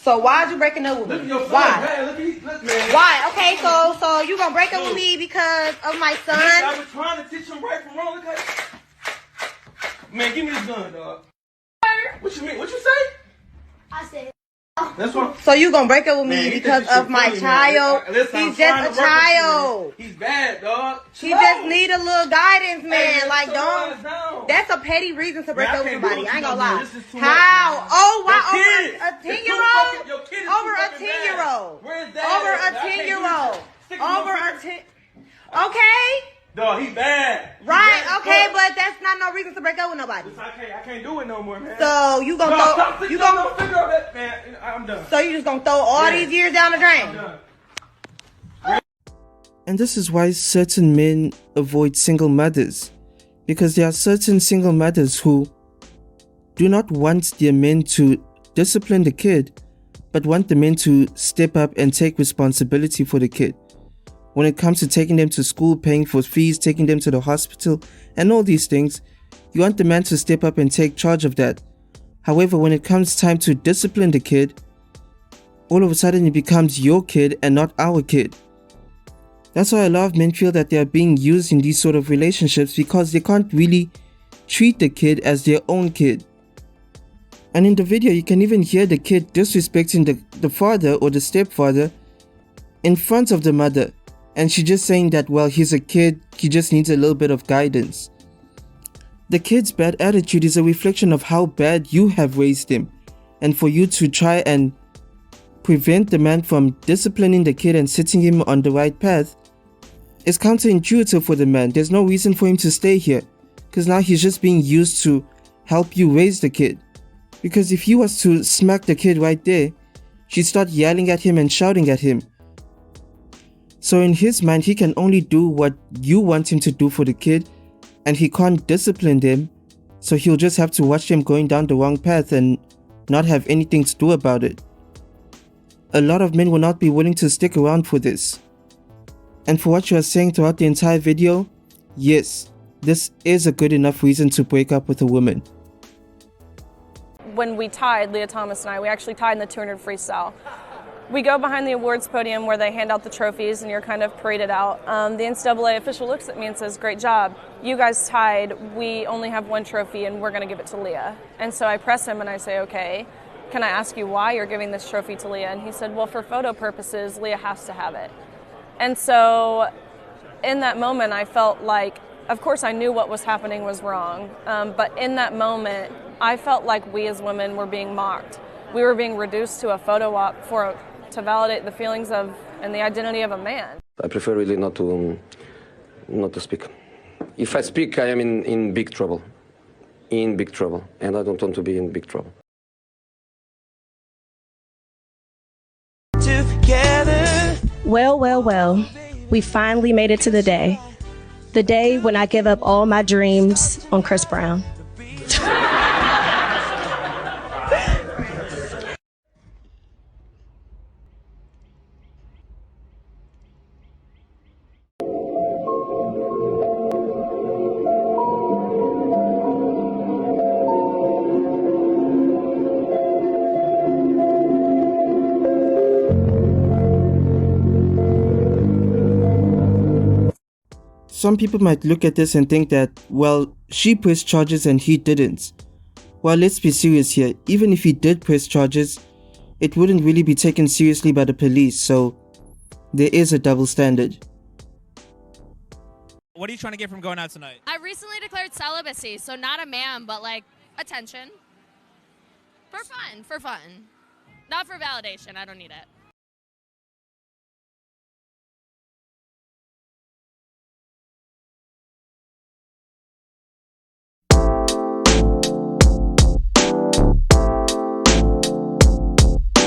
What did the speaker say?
So why'd you breaking up with me? Look at your son. Why? Man, look, man. Why? Okay, so you gonna break up with me because of my son? I was trying to teach him right from wrong. Look at man, give me this gun, dog. What you mean? What you say? I said. That's what. So you gonna break up with me Man, because of my child? Listen, He's just a child. He's bad, dog. He just need a little guidance, man. Hey, like, so don't. That's a petty reason to break Man, I up with can't do somebody. what I ain't you gonna done, lie. man. This is too How? much, man. Oh, why Your over kid. a It's too 10-year-old? fucking- your kid is Over too a fucking 10-year-old. bad. Where's that? Over I a can't do 10-year-old. this. Stick Over your a finger. 10. Okay. Dog, he bad. He Right. bad as Okay, fuck. but that's not no reason to break up with nobody. Listen, I can't do it no more, man. So you gonna No, throw? you You gonna gonna? figure out that, man? I'm done. So you just gonna throw all these years down the drain? I'm done. And this is why certain men avoid single mothers, because there are certain single mothers who do not want their men to discipline the kid, but want the men to step up and take responsibility for the kid. When it comes to taking them to school, paying for fees, taking them to the hospital, and all these things, you want the man to step up and take charge of that. However, when it comes time to discipline the kid, all of a sudden it becomes your kid and not our kid. That's why a lot of men feel that they are being used in these sort of relationships, because they can't really treat the kid as their own kid. And in the video, you can even hear the kid disrespecting the father or the stepfather in front of the mother. And she just saying that, well, he's a kid, he just needs a little bit of guidance. The kid's bad attitude is a reflection of how bad you have raised him. And for you to try and prevent the man from disciplining the kid and setting him on the right path is counterintuitive for the man. There's no reason for him to stay here, because now he's just being used to help you raise the kid. Because if you was to smack the kid right there, she'd start yelling at him and shouting at him. So in his mind, he can only do what you want him to do for the kid, and he can't discipline them, so he'll just have to watch them going down the wrong path and not have anything to do about it. A lot of men will not be willing to stick around for this. And for what you are saying throughout the entire video, yes, this is a good enough reason to break up with a woman. When we tied, Leah Thomas and I, we actually tied in the 200 freestyle. We go behind the awards podium where they hand out the trophies and you're kind of paraded out. The NCAA official looks at me and says, "Great job. You guys tied. We only have one trophy and we're going to give it to Leah." And so I press him and I say, "Okay, can I ask you why you're giving this trophy to Leah?" And he said, "Well, for photo purposes, Leah has to have it." And so in that moment, I felt like, of course I knew what was happening was wrong, but in that moment, I felt like we as women were being mocked. We were being reduced to a photo op to validate the feelings of and the identity of a man. I prefer really not to speak. If I speak, I am in big trouble. In big trouble. And I don't want to be in big trouble. Well, well, well, we finally made it to the day. The day when I give up all my dreams on Chris Brown. Some people might look at this and think that, well, she pressed charges and he didn't. Well, let's be serious here. Even if he did press charges, it wouldn't really be taken seriously by the police, so there is a double standard. What are you trying to get from going out tonight? I recently declared celibacy, so not a man, but like attention. For fun. Not for validation, I don't need it.